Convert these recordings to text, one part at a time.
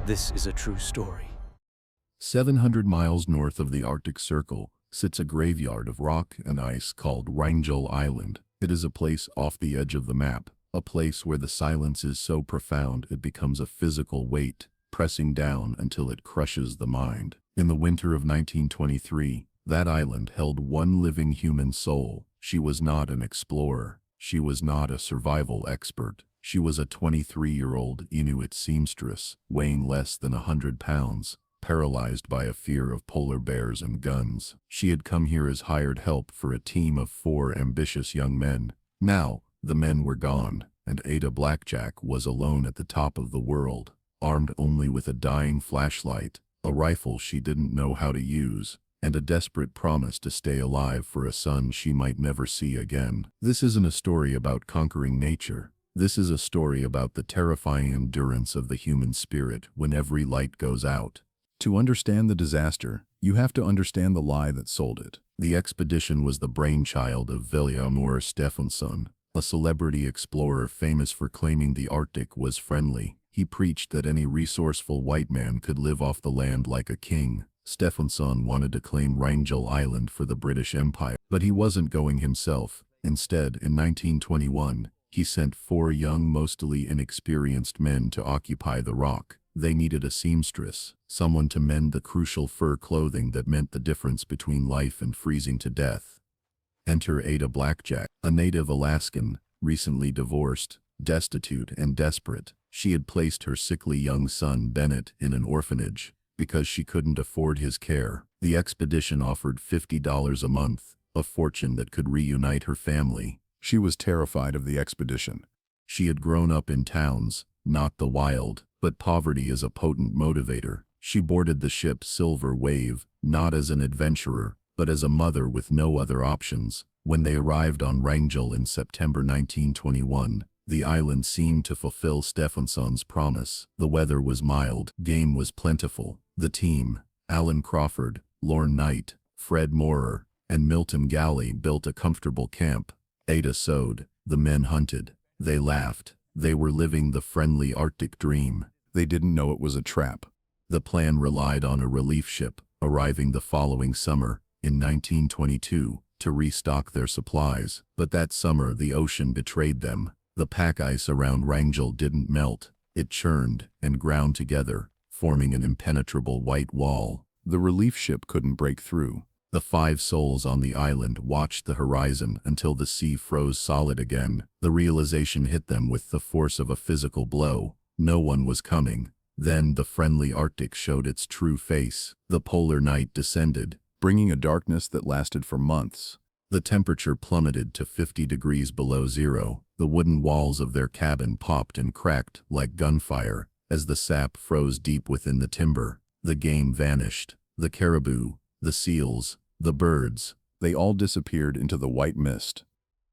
This is a true story. 700 miles north of the Arctic Circle sits a graveyard of rock and ice called Wrangel Island. It is a place off the edge of the map, a place where the silence is so profound it becomes a physical weight, pressing down until it crushes the mind. In the winter of 1923, that island held one living human soul. She was not an explorer. She was not a survival expert. She was a 23-year-old Inuit seamstress, weighing less than 100 pounds, paralyzed by a fear of polar bears and guns. She had come here as hired help for a team of 4 ambitious young men. Now, the men were gone, and Ada Blackjack was alone at the top of the world, armed only with a dying flashlight, a rifle she didn't know how to use, and a desperate promise to stay alive for a son she might never see again. This isn't a story about conquering nature. This is a story about the terrifying endurance of the human spirit when every light goes out. To understand the disaster, you have to understand the lie that sold it. The expedition was the brainchild of Vilhjalmur Stefansson, a celebrity explorer famous for claiming the Arctic was friendly. He preached that any resourceful white man could live off the land like a king. Stefansson wanted to claim Wrangel Island for the British Empire, but he wasn't going himself. Instead, in 1921, he sent 4 young, mostly inexperienced men to occupy the rock. They needed a seamstress, someone to mend the crucial fur clothing that meant the difference between life and freezing to death. Enter Ada Blackjack, a native Alaskan, recently divorced, destitute and desperate. She had placed her sickly young son Bennett in an orphanage because she couldn't afford his care. The expedition offered $50 a month, a fortune that could reunite her family. She was terrified of the expedition. She had grown up in towns, not the wild, but poverty is a potent motivator. She boarded the ship Silver Wave, not as an adventurer, but as a mother with no other options. When they arrived on Wrangel in September 1921, the island seemed to fulfill Stefansson's promise. The weather was mild, game was plentiful. The team, Alan Crawford, Lorne Knight, Fred Moorer, and Milton Galley, built a comfortable camp. Ada sewed, the men hunted. They laughed. They were living the friendly Arctic dream. They didn't know it was a trap. The plan relied on a relief ship, arriving the following summer, in 1922, to restock their supplies. But that summer the ocean betrayed them. The pack ice around Wrangel didn't melt. It churned and ground together, forming an impenetrable white wall. The relief ship couldn't break through. The 5 souls on the island watched the horizon until the sea froze solid again. The realization hit them with the force of a physical blow. No one was coming. Then the friendly Arctic showed its true face. The polar night descended, bringing a darkness that lasted for months. The temperature plummeted to 50 degrees below zero. The wooden walls of their cabin popped and cracked like gunfire as the sap froze deep within the timber. The game vanished. The caribou, the seals, the birds, they all disappeared into the white mist.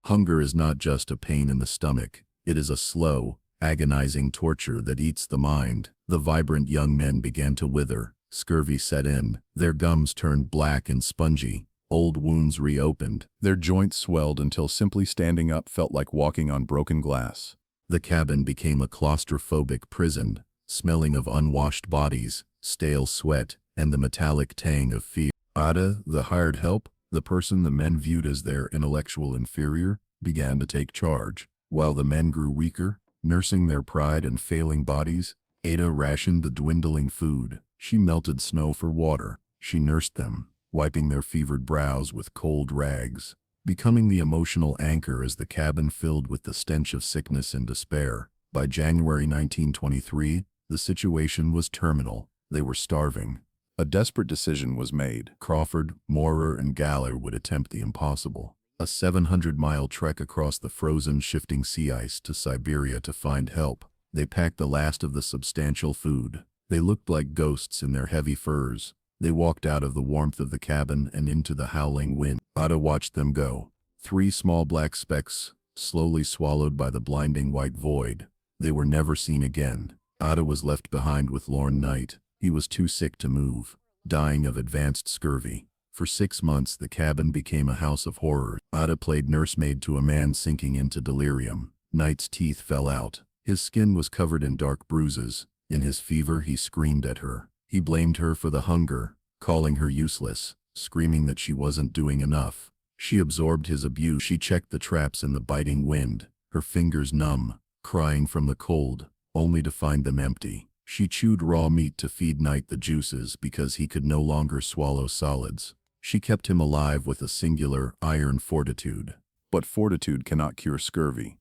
Hunger is not just a pain in the stomach. It is a slow, agonizing torture that eats the mind. The vibrant young men began to wither. Scurvy set in. Their gums turned black and spongy. Old wounds reopened. Their joints swelled until simply standing up felt like walking on broken glass. The cabin became a claustrophobic prison, smelling of unwashed bodies, stale sweat, and the metallic tang of fear. Ada, the hired help, the person the men viewed as their intellectual inferior, began to take charge. While the men grew weaker, nursing their pride and failing bodies, Ada rationed the dwindling food. She melted snow for water. She nursed them, wiping their fevered brows with cold rags, becoming the emotional anchor as the cabin filled with the stench of sickness and despair. By January 1923, the situation was terminal. They were starving. A desperate decision was made. Crawford, Moorer, and Galler would attempt the impossible. A 700-mile trek across the frozen, shifting sea ice to Siberia to find help. They packed the last of the substantial food. They looked like ghosts in their heavy furs. They walked out of the warmth of the cabin and into the howling wind. Ada watched them go. 3 small black specks, slowly swallowed by the blinding white void. They were never seen again. Ada was left behind with Lorne Knight. He was too sick to move, dying of advanced scurvy. For 6 months the cabin became a house of horrors. Ada played nursemaid to a man sinking into delirium. Knight's teeth fell out. His skin was covered in dark bruises. In his fever, he screamed at her. He blamed her for the hunger, calling her useless, screaming that she wasn't doing enough. She absorbed his abuse. She checked the traps in the biting wind, her fingers numb, crying from the cold, only to find them empty. She chewed raw meat to feed Knight the juices because he could no longer swallow solids. She kept him alive with a singular, iron fortitude. But fortitude cannot cure scurvy.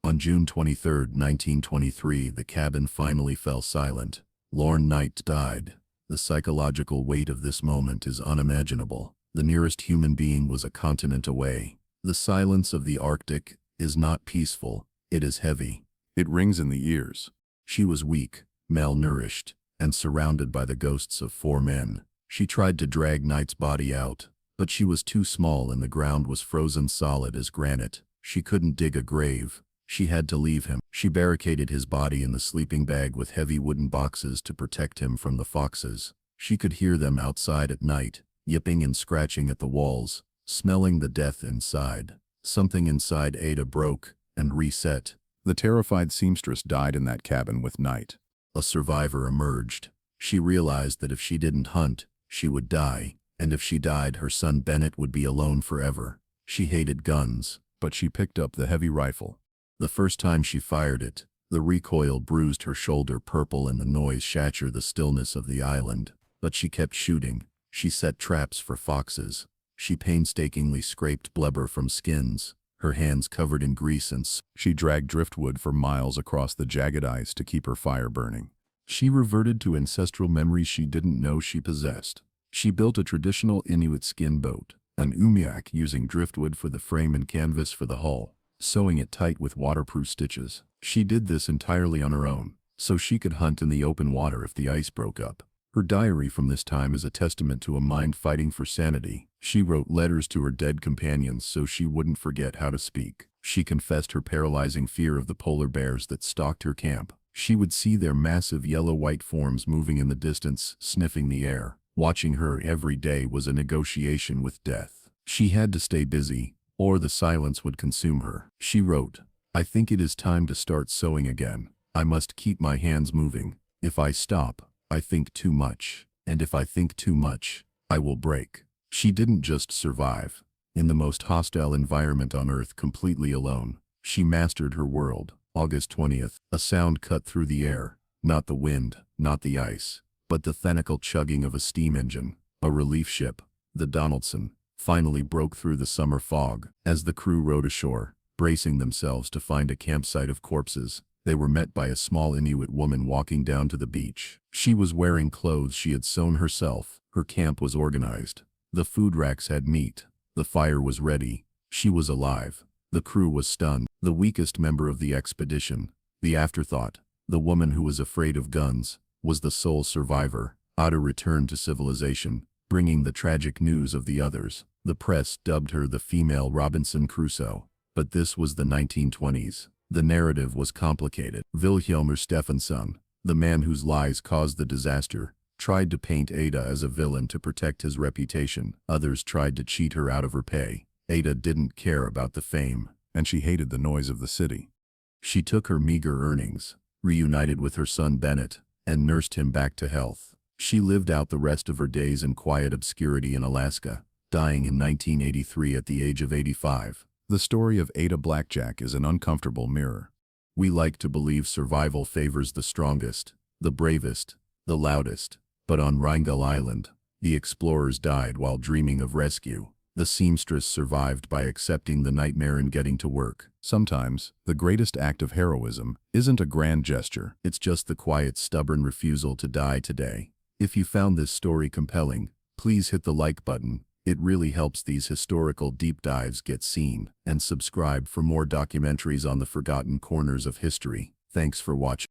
On June 23, 1923, the cabin finally fell silent. Lorne Knight died. The psychological weight of this moment is unimaginable. The nearest human being was a continent away. The silence of the Arctic is not peaceful, it is heavy. It rings in the ears. She was weak, malnourished, and surrounded by the ghosts of 4 men. She tried to drag Knight's body out, but she was too small and the ground was frozen solid as granite. She couldn't dig a grave. She had to leave him. She barricaded his body in the sleeping bag with heavy wooden boxes to protect him from the foxes. She could hear them outside at night, yipping and scratching at the walls, smelling the death inside. Something inside Ada broke and reset. The terrified seamstress died in that cabin with Knight. A survivor emerged. She realized that if she didn't hunt, she would die, and if she died, her son Bennett would be alone forever. She hated guns, but she picked up the heavy rifle. The first time she fired it, the recoil bruised her shoulder purple and the noise shattered the stillness of the island. But she kept shooting. She set traps for foxes. She painstakingly scraped blubber from skins, her hands covered in grease and she dragged driftwood for miles across the jagged ice to keep her fire burning. She reverted to ancestral memories she didn't know she possessed. She built a traditional Inuit skin boat, an umiak, using driftwood for the frame and canvas for the hull, sewing it tight with waterproof stitches. She did this entirely on her own, so she could hunt in the open water if the ice broke up. Her diary from this time is a testament to a mind fighting for sanity. She wrote letters to her dead companions so she wouldn't forget how to speak. She confessed her paralyzing fear of the polar bears that stalked her camp. She would see their massive yellow-white forms moving in the distance, sniffing the air. Watching her every day was a negotiation with death. She had to stay busy, or the silence would consume her. She wrote, "I think it is time to start sewing again. I must keep my hands moving. If I stop, I think too much. And if I think too much, I will break." She didn't just survive. In the most hostile environment on Earth, completely alone, she mastered her world. August 20th, a sound cut through the air. Not the wind, not the ice, but the thenical chugging of a steam engine. A relief ship, the Donaldson, finally broke through the summer fog. As the crew rowed ashore, bracing themselves to find a campsite of corpses, they were met by a small Inuit woman walking down to the beach. She was wearing clothes she had sewn herself. Her camp was organized. The food racks had meat. The fire was ready. She was alive. The crew was stunned. The weakest member of the expedition, the afterthought, the woman who was afraid of guns, was the sole survivor. Ada returned to civilization, bringing the tragic news of the others. The press dubbed her the female Robinson Crusoe. But this was the 1920s. The narrative was complicated. Vilhjalmur Stefansson, the man whose lies caused the disaster, tried to paint Ada as a villain to protect his reputation. Others tried to cheat her out of her pay. Ada didn't care about the fame, and she hated the noise of the city. She took her meager earnings, reunited with her son Bennett, and nursed him back to health. She lived out the rest of her days in quiet obscurity in Alaska, dying in 1983 at the age of 85. The story of Ada Blackjack is an uncomfortable mirror. We like to believe survival favors the strongest, the bravest, the loudest. But on Wrangell Island, the explorers died while dreaming of rescue. The seamstress survived by accepting the nightmare and getting to work. Sometimes, the greatest act of heroism isn't a grand gesture. It's just the quiet, stubborn refusal to die today. If you found this story compelling, please hit the like button. It really helps these historical deep dives get seen. And subscribe for more documentaries on the forgotten corners of history. Thanks for watching.